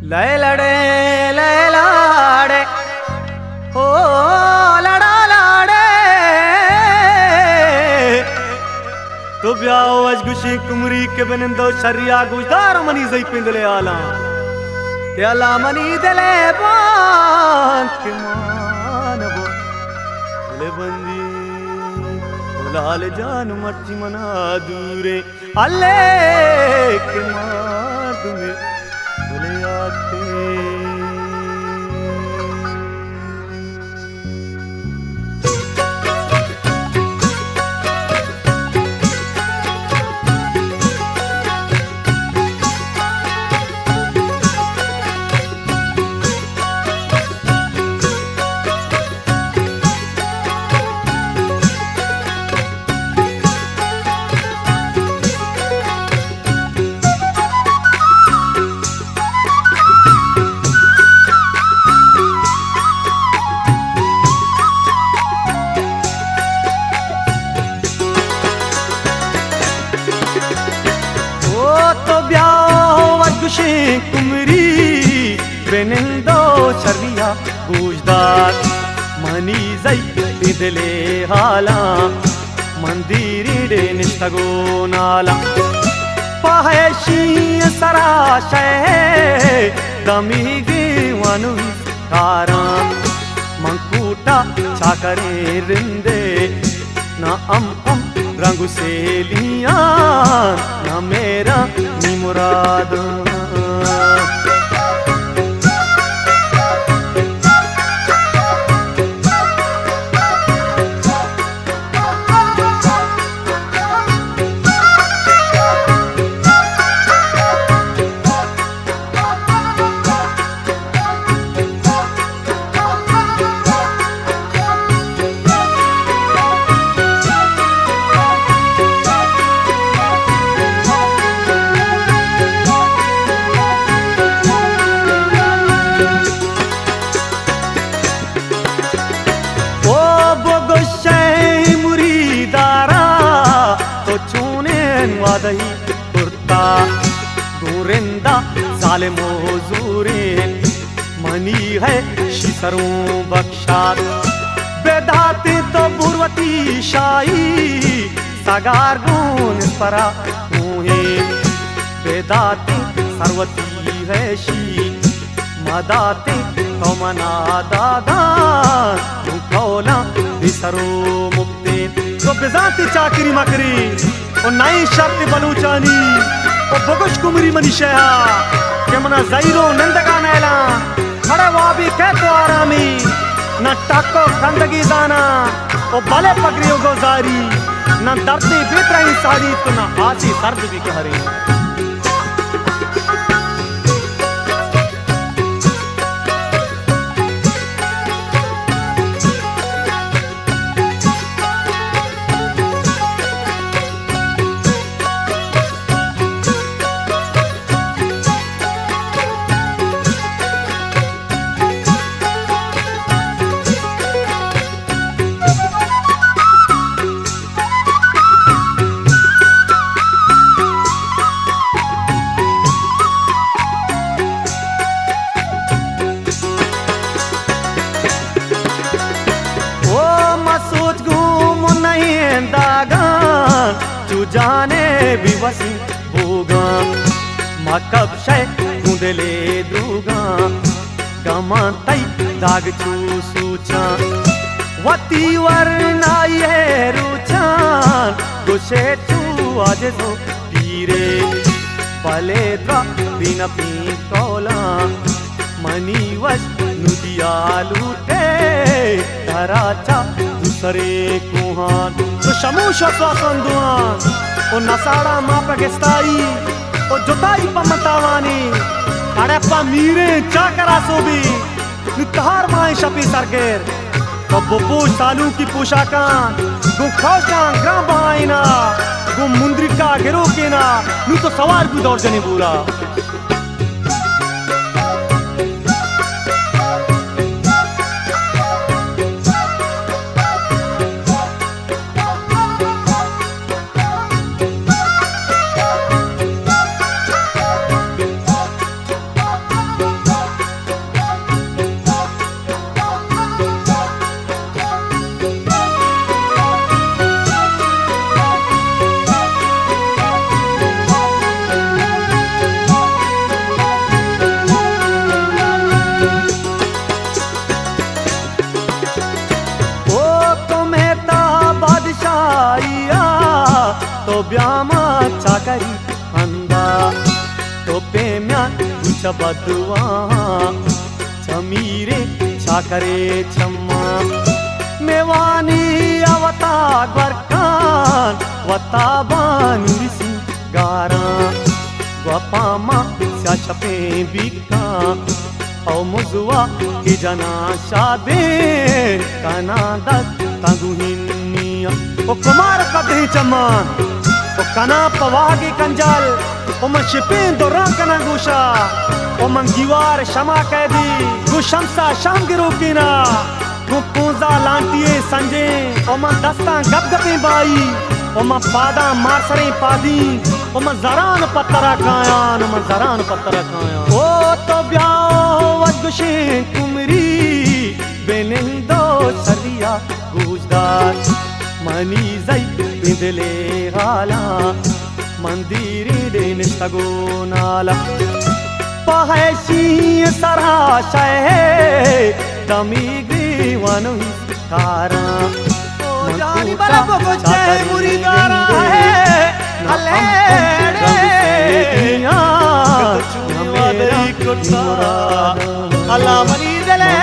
लय लड़े लय लाड़े ओ लड़ा लाड़े तो ब्याओ अजगुशी कुमरी के बनिंदो शरिया गुजदार मनी जई पिंदले आला के आला मनी दले बान के मानबो ले बंदी लाल जान मर्जी मना दूरे अल्ले के मार दुमे बोले आते कुमरी बेनिंदो शरिया गुजदार मनी जई पिदले हाला मंदिरी निष्ठगो नाला पहेशी सराशय दमीगी वनु कारान मंकूटा चाकरे रिंदे ना अम रंगु से लिया ना मेरा नी मुराद वादही कुर्ता गोरिंदा साले मोजूरे मनी है शिसरों बख्शात बेदाते तो बुरवती शाही सगार गुन परा मुहे बेदाते सरवती है शी मदाते तो मना दादा कौला बिसरो मुक्ते तो बेजाते चाकरी मकरी और नई शब्द बलूचानी और बगुश कुमरी मनीषा के मना जाइरो नंदगा नैला खड़े वाबी कहतो आरामी न टाको गंदगी दाना और भले पगड़ियों गुजारी न दर्दी बेतरही सारी तो न आसी दर्द भी कहरी जाने भी वसी होगा मकब शय गुंदले दूगा गमा तई दाग चू सूचा वती वरना ये रुचान गुशे चू आज तो पीरे पले द्रा बिन पी कौला मनी वश नुदिया लूटे धराचा दूसरे कुहान तो शमूशा स्वासन दुआन ओ नसाड़ा माँ पगस्ताई ओ जोताई पमतावानी अरे पा मीरे चाकरा सोबी नितहार माए शपी सरगेर तो बुबू सालू की पोशाकान गु खौशान ग्राम बहाइना गु मुंद्रिका गिरो केना नु तो सवार भी दौड़ जने बुरा बदुआ चमीरे छाकरे छम्मा मेवानी अवता ग्वरकान वता बानुरिसी गारा ग्वापामा स्या छपे बिका औ मुजुआ के जना शादे काना दत तंगुहिनिया ओ कुमार कदे चमान ओ कना पवागे कंजल ओ मन शिपे दोरा कना गुशा ओ मन दीवार शमा कैदी गुशमसा शाम गिरो किना गु पूजा लांटिए संजे ओ मन दस्ता गपगपे बाई ओ मन पादा मारसरे पादी ओ मन जरान पत्तरा कायान मन जरान पत्तरा काया ओ तो ब्याओ वगुशे कुमरी बेनिंदो सरिया गुजदार मनी जई बिंदले गाला मंदिरे देन सगो नाला पहैसी सरा शहे दमीग्री वनु कारा जानी बला बगो जय मुरीदारा है अले अल्लाह मनी दले